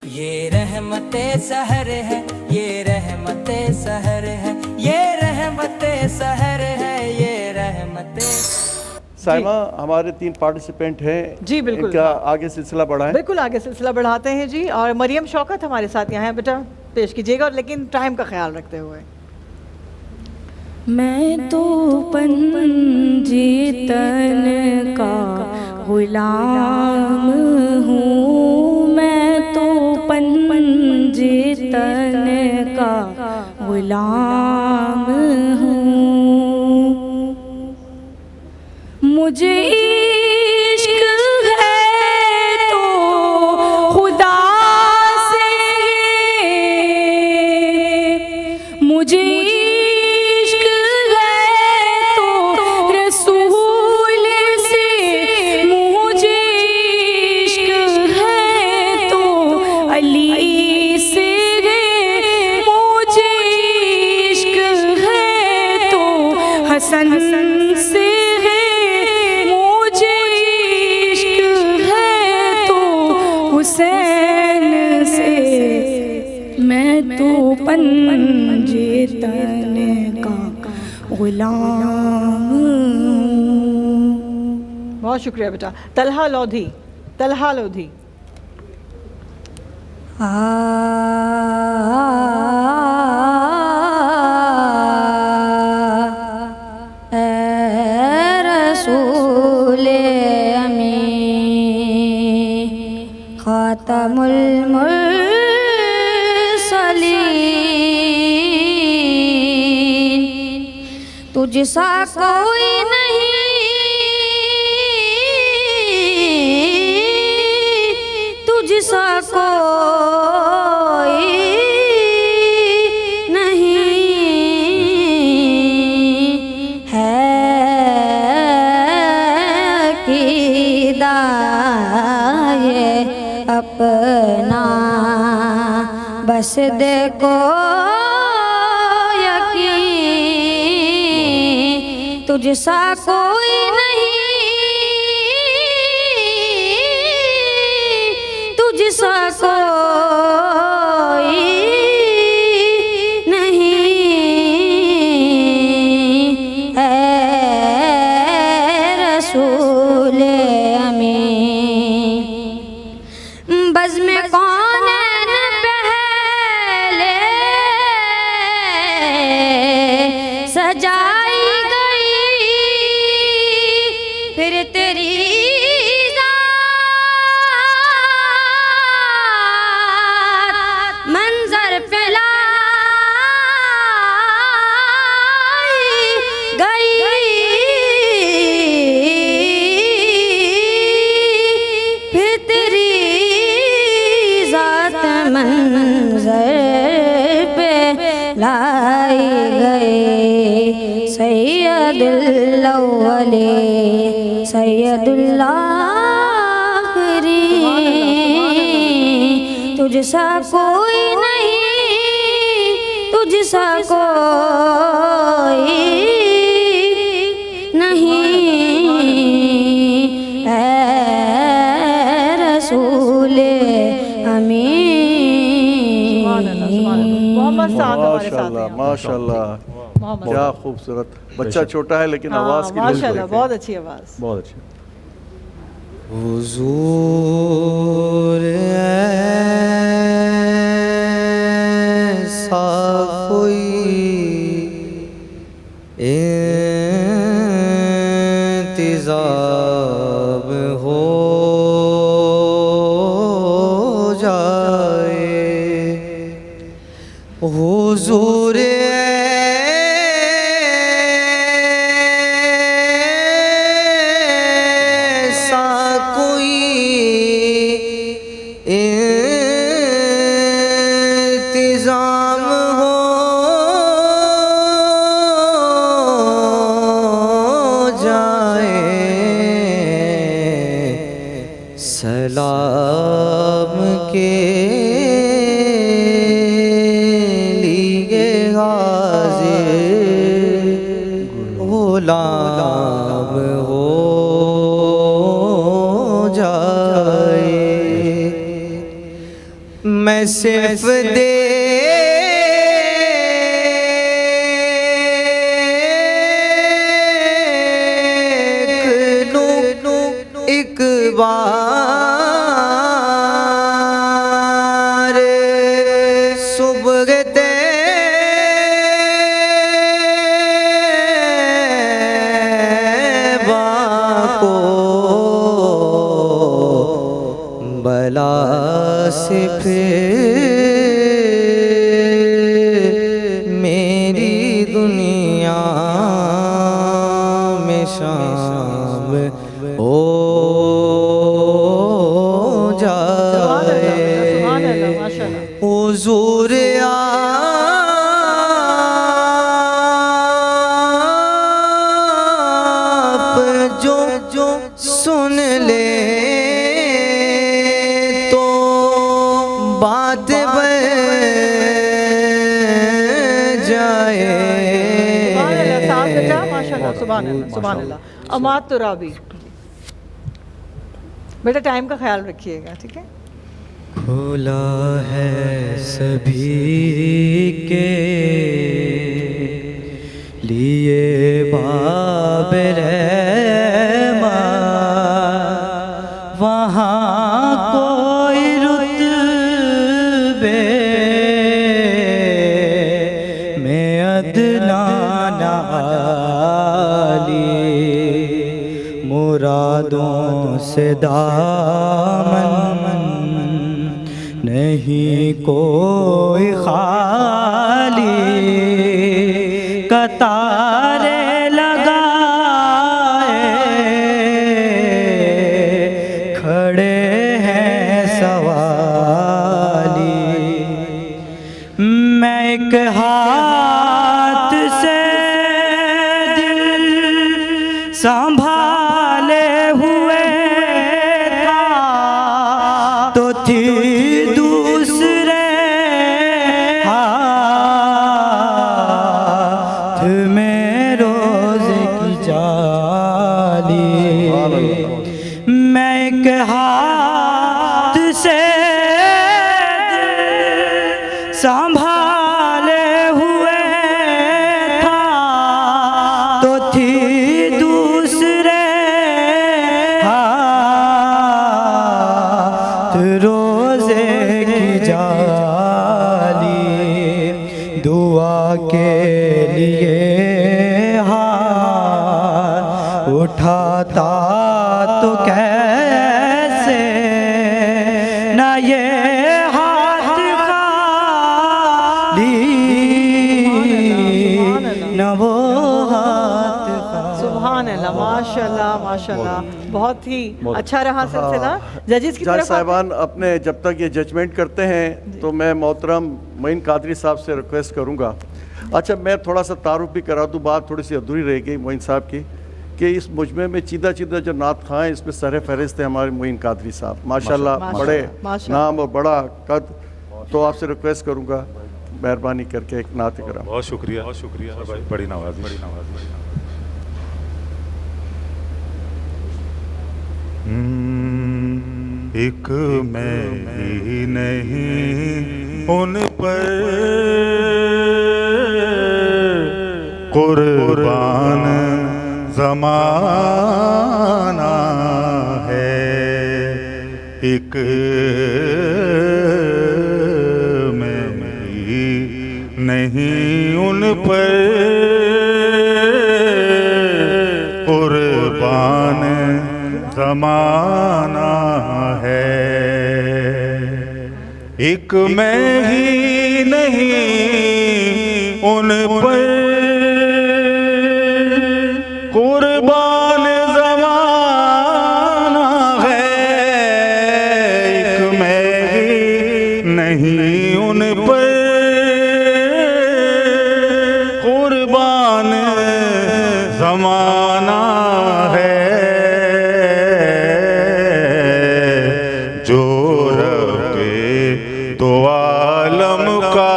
ये रहमते सहर है, ये रहमते सहर है, ये रहमते सहर है, ये रहमते। साइमा, हमारे 3 पार्टिसिपेंट हैं जी बिल्कुल, इनका आगे सिलसिला बढ़ाएं। बिल्कुल आगे सिलसिला बढ़ाते हैं जी। और मरियम शौकत हमारे साथ यहाँ हैं, बेटा पेश कीजिएगा, और लेकिन टाइम का ख्याल रखते हुए। मैं तो पंजीतन का गुलाम हूँ, मैं तो पंजीतन का गुलाम हूँ। मुझे इश्क है तो खुदा से, मुझे इश्क है तो रसूल से, मुझे इश्क है तो अली से, मुझे इश्क है तो हसन से, हुसैन से। मैं तो पंजीतन का गुलाम हूँ। बहुत शुक्रिया बेटा। तलहा लोधी, तलहा लोधी। रसूले अमी खातमुल मुरसलीन, तुझसा कोई नहीं, तुझसा कोई नहीं है कीदा ये अपना, बस देखो यकीन, तुझसा कोई नहीं, तुझसा कोई नहीं है रसूले अमी। बज़्म में कौन पहले सजाई गई, फिर तेरी ज़ात मंजर पे लाई गई, फिर तेरी ज़ात मंजर पे लाई गई। सैयदुल अव्वलीन सैयदुल आखिरीन, तुझसा कोई नहीं, तुझसा कोई नहीं है रसूले अमीन। मोहम्मद साद हमारे साथ माशाल्लाह हैं। माशाल्लाह, क्या खूबसूरत। बच्चा छोटा है लेकिन आवाज़ की माशाल्लाह, बहुत अच्छी आवाज़। बहुत अच्छी। हुजूर ऐसा कोई इंतज़ाम हो जाए, हुजूर ऐसा कोई इंतज़ाम हो जाए, सलाम के लिए मैं सिर्फ देख लूं एक बार सुबह तैबा को बला से फिर मेरी दुनिया में शाम हो जाए। सुभान अल्लाह, माशाल्लाह। हुजूर आप जो सुन ले तो बात बन जाए। सुभान अल्लाह, साथ बेटा, माशाल्लाह, सुभान अल्लाह, सुभान अल्लाह। अमात तुराबी, बेटा टाइम का ख्याल रखिएगा, ठीक है। खुला है सभी के लिए बाब रहमत, वहाँ कोई रुतबे में अदना ना आली, मुरादों से दामन नहीं कोई खाली, कतारे लगाए खड़े हैं सवाली। मैं एक हाथ से दिल संभाले हुए था तो थी दूसरे हाथ में रोज़े की जाली। मैं एक हाथ से दिल संभाले हुए था तो थी दूसरे हाथ रोज़े की जाली। दुआ के लिए हाथ उठाता तो कैसे न ये हाथ खाली न वो हाथ खाली। सुभान अल्लाह, माशाल्लाह, माशाल्लाह, बहुत ही अच्छा रहा सिलसिला। जजेस की जज तरफ साहिबान अपने जब तक ये जजमेंट करते हैं तो मैं मोहतरम मोइन कादरी साहब से रिक्वेस्ट करूंगा। अच्छा, मैं थोड़ा सा तारुफ भी करा दूँ, बात थोड़ी सी अधूरी रह गई मोइन साहब की, कि इस मुजमे में चीदा चीदा जो नात खां हैं इसमें सर फहरिस्त है हमारे मोइन कादरी साहब, माशाल्लाह, बड़े नाम और बड़ा कद। तो आपसे रिक्वेस्ट करूंगा मेहरबानी करके एक नात कराम। बहुत शुक्रिया भाई, बड़ी नवाज़ी। एक मैं ही नहीं उन पर कुर्बान ज़माना है, एक मैं ही नहीं उन पर कुर्बान ज़माना है, एक मैं ही नहीं उन पर कुर्बान ज़माना है, एक मैं ही नहीं उन पर कुर्बान ज़माना है, जो रब्बे दो आलम का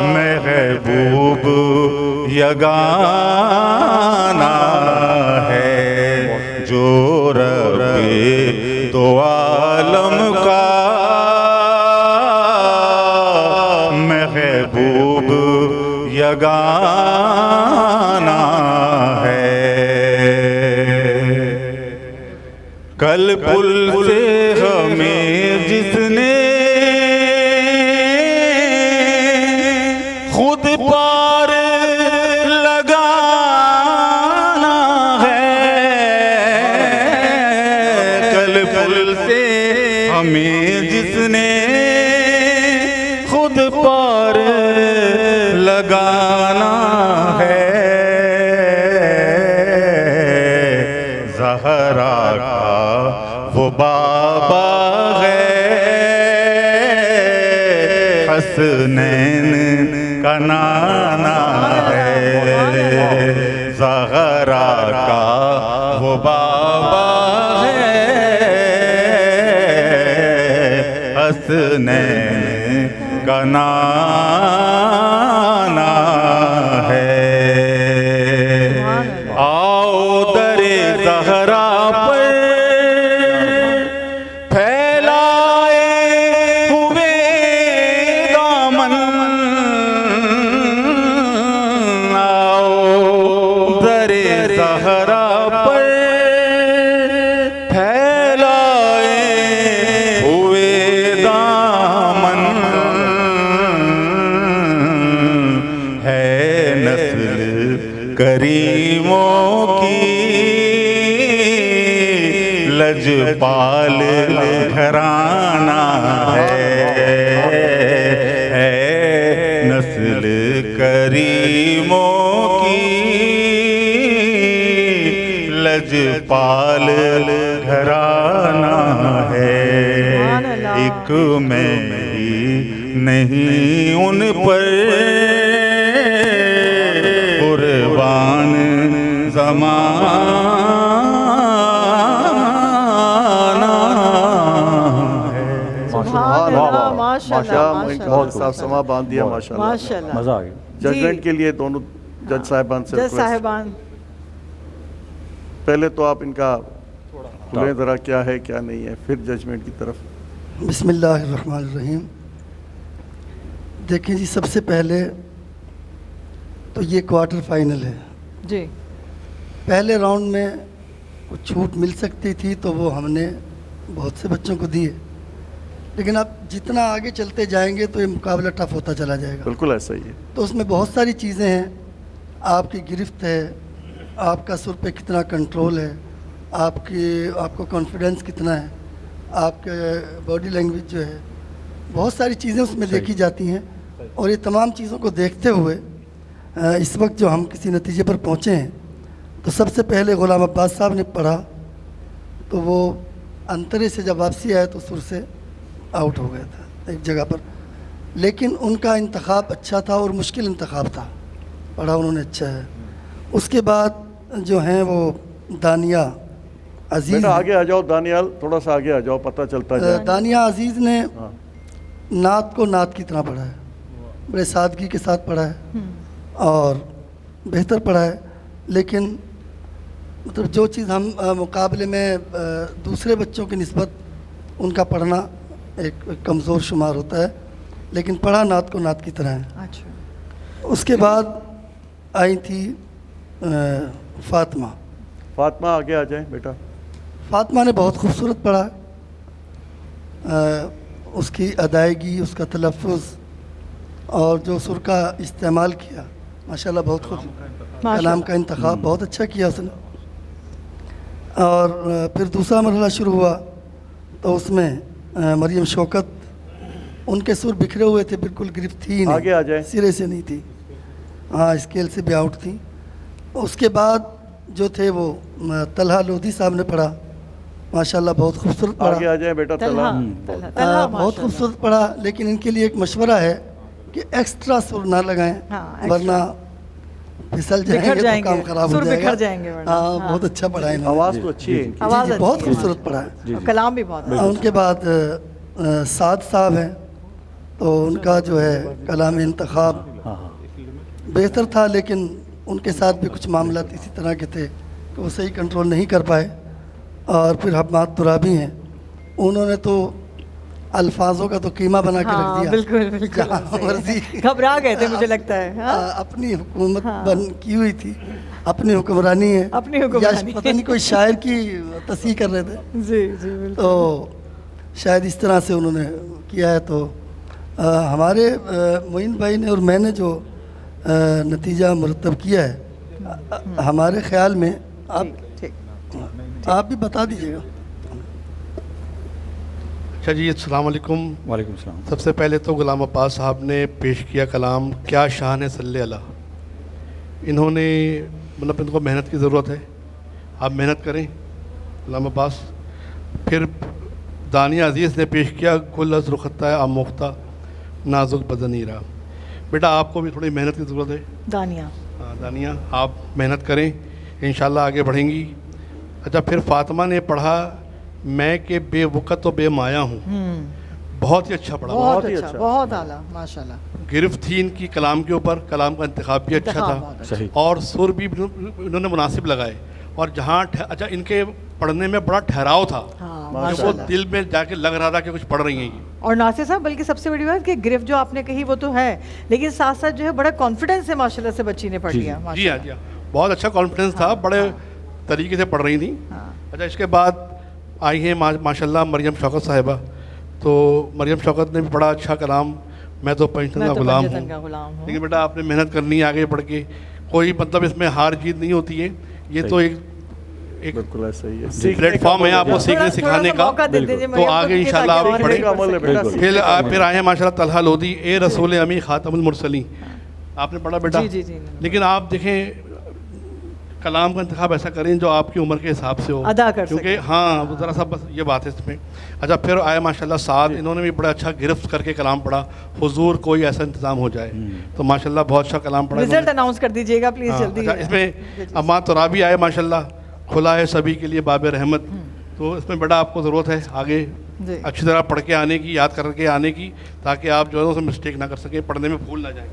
महबूब यगाना है, जो रब्बे दो आलम लगाना है। कल पुल से हमें जिसने खुद पार लगाना है। कल पुल से हमें जिसने खुद पार लगाना है। ज़हरा का वो बाबा है, हसनैन का नाना है। ज़हरा का वो बाबा है, हसनैन का नाना है। आओ दरे ज़हरा पर फैलाए हुए दामन, आओ दरे ज़हरा पर फैलाए हुए दामन। है नस्ल करीमों की लजपाल घराना है। नस्ल करीमों की लजपाल घराना है। एक मैं ही नहीं उन पर कुर्बान ज़माना है। सुभान अल्लाह, माशाल्लाह, मोइन माशाल्लाह, कादरी साहब समा बांध दिया माशाल्लाह। माशाल्लाह। मज़ा आ गया। जजमेंट के लिए दोनों जज साहिबान से जज request। साहिबान, पहले तो आप इनका खुले ज़रा क्या है क्या नहीं है, फिर जजमेंट की तरफ। बिस्मिल्लाहिर्रहमानिर्रहीम। देखिए जी, सबसे पहले तो ये क्वार्टर फाइनल है। जी पहले राउंड में कुछ छूट मिल सकती थी तो वो हमने बहुत से बच्चों को दिए, लेकिन अब जितना आगे चलते जाएंगे तो ये मुकाबला टफ होता चला जाएगा। बिल्कुल ऐसा ही है। तो उसमें बहुत सारी चीज़ें हैं, आपकी गिरफ्त है, आपका सुर पे कितना कंट्रोल है, आपको कॉन्फिडेंस कितना है, आपके बॉडी लैंग्वेज जो है, बहुत सारी चीज़ें उसमें देखी जाती हैं। और ये तमाम चीज़ों को देखते हुए इस वक्त जो हम किसी नतीजे पर पहुँचे हैं, तो सबसे पहले गुलाम अब्बास साहब ने पढ़ा तो वो अंतरे से जब वापसी आए तो सुर से आउट हो गया था एक जगह पर, लेकिन उनका इंतखाब अच्छा था और मुश्किल इंतखाब था, पढ़ा उन्होंने अच्छा है। उसके बाद जो हैं वो दानिया अजीज़, बेटा आगे आ जाओ दानियाल, थोड़ा सा आगे आ जाओ, पता चलता जाए। दानिया अजीज़ ने नात को नात की तरह पढ़ा है, बड़े सादगी के साथ पढ़ा है और बेहतर पढ़ा है। लेकिन मतलब जो चीज़ हम मुकाबले में दूसरे बच्चों की निस्बत उनका पढ़ना एक कमज़ोर शुमार होता है, लेकिन पढ़ा नात को नात की तरह है। अच्छा, उसके बाद आई थी फ़ातिमा। फातिमा आगे आ जाए बेटा। फ़ातिमा ने बहुत खूबसूरत पढ़ा, उसकी अदायगी, उसका तलफ़ुज़ और जो सुर का इस्तेमाल किया, माशाल्लाह बहुत खूब, कलाम का इंतखाब बहुत अच्छा किया उसने। और फिर दूसरा मरहला शुरू हुआ तो उसमें मरियम शौकत, उनके सुर बिखरे हुए थे, बिल्कुल गिरफ्त थी नहीं, आगे आ जाए। सिरे से नहीं थी, हाँ स्केल से भी आउट थी। उसके बाद जो थे वो तलहा लोधी साहब ने पढ़ा, माशाल्लाह बहुत खूबसूरत पढ़ा। आगे आ जाए बेटा। तलहा, तला तलहा बहुत खूबसूरत पढ़ा, लेकिन इनके लिए एक मशवरा है कि एक्स्ट्रा सुर ना लगाएं, हाँ, वरना फिसल बिखर जाएंगे तो जाएंगे, काम खराब हो सुर जाएगा। बिखर जाएंगे वरना। हाँ, हाँ। बहुत अच्छा पढ़ा इन्होंने। आवाज़ तो अच्छी है इनकी। आवाज़ जी, अच्छी बहुत है। खूबसूरत पढ़ा है। और कलाम भी बहुत अच्छा। उनके बाद साद साहब हैं, तो उनका जो है कलाम इंतखाब बेहतर था, लेकिन उनके साथ भी कुछ मामला इसी तरह के थे कि वो सही कंट्रोल नहीं कर पाए। और फिर हम्माद तुराबी हैं, उन्होंने तो अल्फाजों का तो कीमा बना के रख हाँ दिया। बिल्कुल बिल्कुल जहाँ सही है। मर्जी घबरा गए थे मुझे लगता है। हाँ? अपनी हुकूमत हाँ। बन की हुई थी, अपनी हुक्मरानी है, अपनी हुक्मरानी। या पता नहीं कोई शायर की तस्वीर कर रहे थे, जी जी बिल्कुल। तो शायद इस तरह से उन्होंने किया है। तो हमारे मोइन भाई ने और मैंने जो नतीजा मुरतब किया है, हमारे ख्याल में आप भी बता दीजिएगा। अच्छा जी, अस्सलाम वालेकुम। वालेकुम सलाम। सबसे पहले तो गुलाम अब्बास साहब ने पेश किया कलाम, क्या शान है सल्ले अला। इन्होंने मतलब इनको मेहनत की ज़रूरत है, आप मेहनत करें गुलाम अब्बास। फिर दानिया अजीज़ ने पेश किया, गुल अज़ रुखता है आमोख्ता नाजुक बदनीरा। बेटा आपको भी थोड़ी मेहनत की ज़रूरत है। दानिया। हाँ दानिया, आप मेहनत करें, इंशाल्लाह आगे बढ़ेंगी। अच्छा, फिर फातिमा ने पढ़ा, मैं के बेवक़्त तो बेमाया हूँ। बहुत ही अच्छा पढ़ा, बहुत ही अच्छा, अच्छा। बहुत आला माशाल्लाह। गिरफ्त थी इनकी कलाम के ऊपर, कलाम का इंतखाब भी अच्छा इंतखाब था बहुत अच्छा। सही। और सुर भी इन्होंने मुनासिब लगाए। और जहाँ अच्छा इनके पढ़ने में बड़ा ठहराव था, हाँ कि वो माशाल्लाह। दिल में जाके लग रहा था कि कुछ पढ़ रही हैं ये। और नासिर साहब, बल्कि सबसे बड़ी बात कि गिरफ्त जो आपने कही वो तो है, लेकिन साथ साथ जो है बड़ा कॉन्फिडेंस से माशाल्लाह से बच्ची ने पढ़ लिया। जी हाँ माशाल्लाह। जी हाँ, बहुत अच्छा कॉन्फिडेंस था, बड़े तरीके से पढ़ रही थी। हाँ। अच्छा, इसके बाद आई हैं माशाल्लाह मरियम शौकत साहिबा। तो मरियम शौकत ने भी बड़ा अच्छा कलाम, मैं तो पंजतन मैं का तो गुलाम पंजतन हूँ। का गुलाम हूँ। लेकिन बेटा आपने मेहनत करनी है आगे बढ़ के, कोई मतलब इसमें हार जीत नहीं होती है, ये तो एक बिल्कुल ऐसा ही है। प्लेटफॉर्म है आपको सीखने थोड़ा- सिखाने थोड़ा सा मौका का। दे दीजिए तो मरियम को, आगे क्योंकि इंशाल्लाह ताकि आप और पढ़ें। भी अमल है सीख बेटा, सकें। फिर आए हैं माशाल्लाह तलहा लोधी, ए रसूल अमी खातमुल मुरसलीन। आपने पढ़ा बेटा? जी, जी, जी। लेकिन आप देखें कलाम का इंतखाब ऐसा करें जो आपकी उम्र के हिसाब से हो, अदा कर क्योंकि सकें। हाँ वो ज़रा सा बस ये बात है इसमें। अच्छा, फिर आए माशाल्लाह साद, इन्होंने भी बड़ा अच्छा गिरफ्त करके कलाम पढ़ा, हुजूर कोई ऐसा इंतज़ाम हो जाए। तो माशाल्लाह बहुत अच्छा कलाम पढ़ा रिजल्ट इन्होंने। अनाउंस कर दीजिएगा प्लीज हाँ, जल्दी। अच्छा, इसमें अम्मा तुराबी आए माशाल्लाह, खुला है सभी के लिए बाब रहमत। तो इसमें बेटा आपको ज़रूरत है आगे जी। अच्छी तरह पढ़ के आने की, याद करके आने की, ताकि आप जो है उसमें मिस्टेक ना कर सकें, पढ़ने में भूल ना जाए।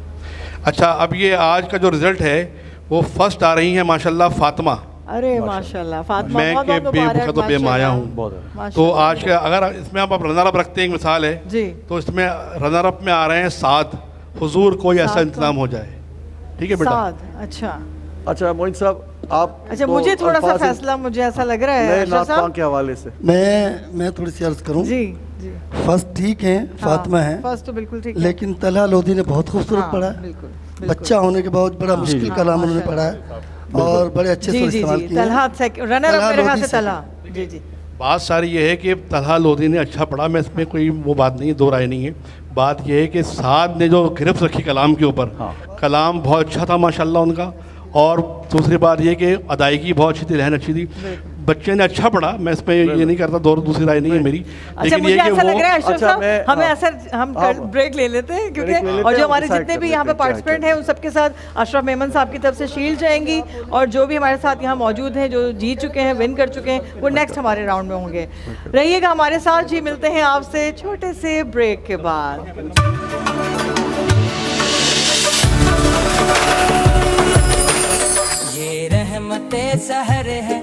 अच्छा, अब ये आज का जो रिज़ल्ट है वो फर्स्ट आ रही है माशाल्लाह फातिमा। अरे माशाल्लाह फातिमा, मैं बहुत के बहुत मुबारक, बेवक़्त तो बेमाया माशाल्लाह। हूँ। तो माशाल्लाह। आज का अगर इसमें आप रनर अप रखते हैं, एक मिसाल है, जी। तो इसमें रनर अप में आ रहे हैं साद, हुजूर कोई ऐसा साद इंतज़ाम हो जाए। ठीक है बेटा? साद, अच्छा अच्छा मोइन साहब, आप अच्छा, तो मुझे थोड़ा सा अल्फाज फैसला मुझे ऐसा लग रहा है नए अशरफ नात साहब। खां के हवाले से मैं थोड़ी सी अर्ज करूं। जी जी। फर्स्ट ठीक है, फातिमा है, फर्स्ट तो बिल्कुल ठीक है। लेकिन तलहा लोधी ने बहुत खूबसूरत हाँ, पढ़ा है। बिल्कुल, बिल्कुल। बच्चा होने के बाद बड़ा मुश्किल हाँ, कलाम उन्होंने माशाल्लाह। पढ़ा है और बड़े अच्छे से जी जी इस्तेमाल जी, किया है। तलहा रनर अप तलहा मेरे ख्याल लोधी से से। तलहा। जी जी। बात सारी ये है कि तलहा लोधी ने अच्छा पढ़ा, मैं इसमें कोई वो बात नहीं है, दो राय नहीं है। बात ये है कि साद ने जो गिरफ्त रखी कलाम के ऊपर, कलाम बहुत अच्छा था माशाल्लाह उनका। और दूसरी बात ये कि अदायगी बहुत अच्छी थी, रहन अच्छी थी, बच्चे ने अच्छा पढ़ा। मैं इसमें ये नहीं करता, दूसरी राय नहीं है मेरी। अच्छा, मुझे ये कि ऐसा लग रहा है अच्छा, अशरफ साहब, मैं- हमें हाँ। ऐसा हम हाँ। ब्रेक ले लेते हैं, ब्रेक ले क्योंकि लेते और हैं, जो हम हमारे decide जितने कर भी लेते यहाँ पे हैं क्या पार्टिसिपेंट हैं उन सबके साथ अशरफ मेमन साहब की तरफ से शील्ड जाएंगी, और जो भी हमारे साथ यहाँ मौजूद हैं, जो जीत चुके हैं, विन कर चुके हैं, वो नेक्स्ट हमारे राउंड में होंगे। रहिएगा हमारे साथ जी, मिलते हैं आपसे छोटे से ब्रेक के बाद। ये रहमते सहर है,